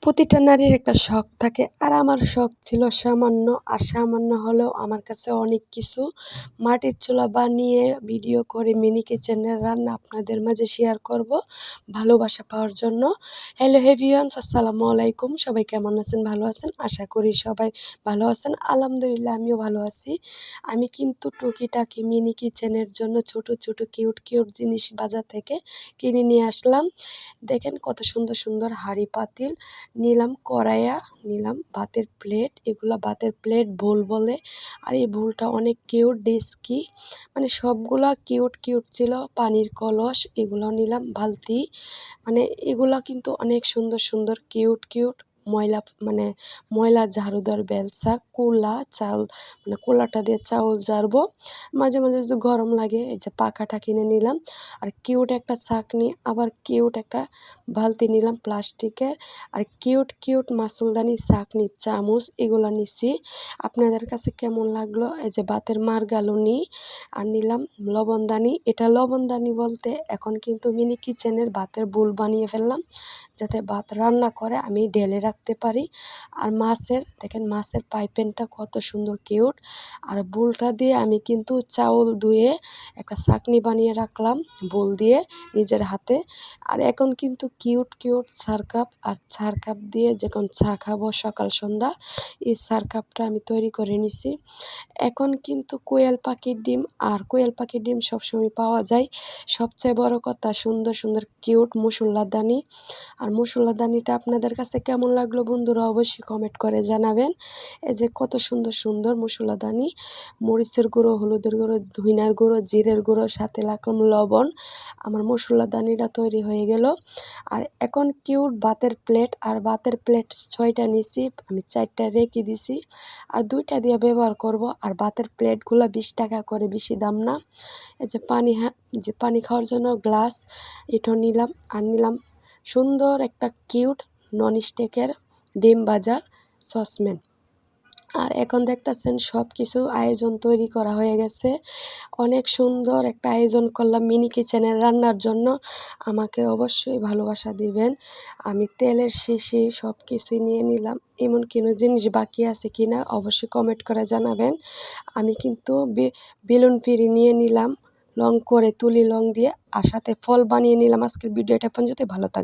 প্রতিটা নারীর একটা শখ থাকে, আর আমার শখ ছিল সামান্য, আর সামান্য হলেও আমার কাছে অনেক কিছু। মাটির চুলা বানিয়ে ভিডিও করে মিনি কিচেনের রান্না আপনাদের মাঝে শেয়ার করব ভালোবাসা পাওয়ার জন্য। হ্যালো এভরিওয়ানস, আসসালামু আলাইকুম। সবাই কেমন আছেন? ভালো আছেন? আশা করি সবাই ভালো আছেন। আলহামদুলিল্লাহ, আমিও ভালো আছি। আমি কিন্তু টুকিটাকি মিনি কিচেনের জন্য ছোট ছোট কিউট কিউট জিনিস বাজার থেকে কিনে নিয়ে আসলাম। দেখেন কত সুন্দর সুন্দর হাঁড়ি পাতিল নিলাম, কড়াইয়া নিলাম, ভাতের প্লেট, এগুলা ভাতের প্লেট ভুল বলে। আর এই ভুলটা অনেক কিউট ডেস্কি, মানে সবগুলা কিউট কিউট ছিল। পানির কলস এগুলো নিলাম, বালতি, মানে এগুলা কিন্তু অনেক সুন্দর সুন্দর কিউট কিউট। ময়লা, মানে ময়লা ঝাড়ুদার বেলসা, কুলা চাল, মানে কুলাটা দিয়ে চাউল ঝাড়বো। মাঝে মাঝে যদি গরম লাগে এই যে পাখাটা কিনে নিলাম। আর কিউট একটা ছাঁকনি, আবার কিউট একটা বালতি নিলাম প্লাস্টিকের। আর কিউট কিউট মাসুলদানি, ছাঁকনি, চামচ এগুলো নিছি। আপনাদের কাছে কেমন লাগলো? এই যে ভাতের মারগালুনি, আর নিলাম লবণদানি। এটা লবণদানি বলতে এখন কিন্তু মিনি কিচেনের ভাতের বুল বানিয়ে ফেললাম, যাতে ভাত রান্না করে আমি ঢেলে রাখতে পারি। আর মাছের, দেখেন মাছের পাইপেনটা কত সুন্দর কিউট। আর বুলটা দিয়ে আমি কিন্তু চাউল ধুয়ে একটা ছাঁকনি বানিয়ে রাখলাম বুল দিয়ে নিজের হাতে। আর এখন কিন্তু কিউট কিউট সারকাপ, আর সারকাপ দিয়ে যখন চা খাবো সকাল সন্ধ্যা, এই সারকাপটা আমি তৈরি করে নিছি। এখন কিন্তু কোয়েল পাখির ডিম, আর কোয়েল পাখির ডিম সবসময় পাওয়া যায়। সবচেয়ে বড় কথা সুন্দর সুন্দর কিউট মুসুল্লাদানি। আর মুসুল্লাদানিটা আপনাদের কাছে কেমন লাগলো বন্ধুরা অবশ্যই কমেন্ট করে জানাবেন। এই যে কত সুন্দর সুন্দর মুসুল্লাদানি, মরিচের গুঁড়ো, হলুদের গুঁড়ো, ধইনার গুঁড়ো, জিরের গুঁড়ো, সাথে রাখলাম লবণ। আমার মুসুল্লাদানিটা তৈরি হয়ে গেল। আর এখন কিউট ভাতের প্লেট, আর ভাতের প্লেট 6টা নিছি, আমি 4টা রেখে দিছি, আর 2টা দিয়ে ব্যবহার করব। আর ভাতের প্লেটগুলো 20 টাকা করে, বেশি দাম না। এই যে পানি, হ্যাঁ, যে পানি খাওয়ার জন্য গ্লাস, এটা নিলাম। আর নিলাম সুন্দর একটা কিউট নন স্টিকের ডিম ভাজার সসপ্যান। আর এখন দেখতেছেন সব কিছু আয়োজন তৈরি করা হয়ে গেছে। অনেক সুন্দর একটা আয়োজন করলাম মিনি কিচেনের রান্নার জন্য। আমাকে অবশ্যই ভালোবাসা দিবেন। আমি তেলের শিশি সব কিছুই নিয়ে নিলাম। এমন কোনো জিনিস বাকি আছে কি না অবশ্যই কমেন্ট করে জানাবেন। আমি কিন্তু বেলুন পিঁড়ি নিয়ে নিলাম, লং করে তুলি লং দিয়ে, আর সাথে ফল বানিয়ে নিলাম। আজকের ভিডিওটা পর্যন্ত, ভালো থাকবে।